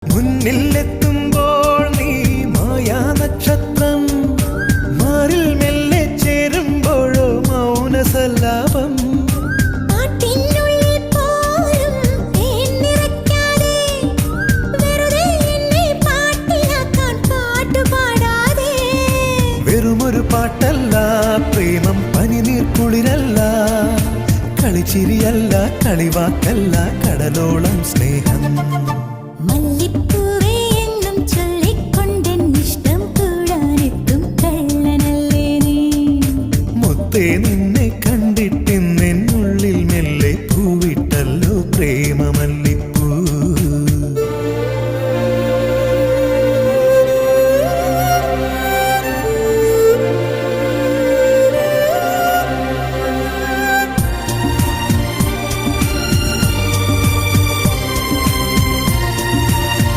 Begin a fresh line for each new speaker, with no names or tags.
മുന്നിലെത്തുമ്പോൾ നീ മായാ നക്ഷത്രം, മാറിൽ മെല്ലെ ചേരുമ്പോഴോ മൗനസല്ലാപം. വെറുമൊരു പാട്ടല്ല പ്രേമം, പനിനീർ കുളിരല്ല, കളിച്ചിരിയല്ല, കളിവാക്കല്ല, കടലോളം സ്നേഹം.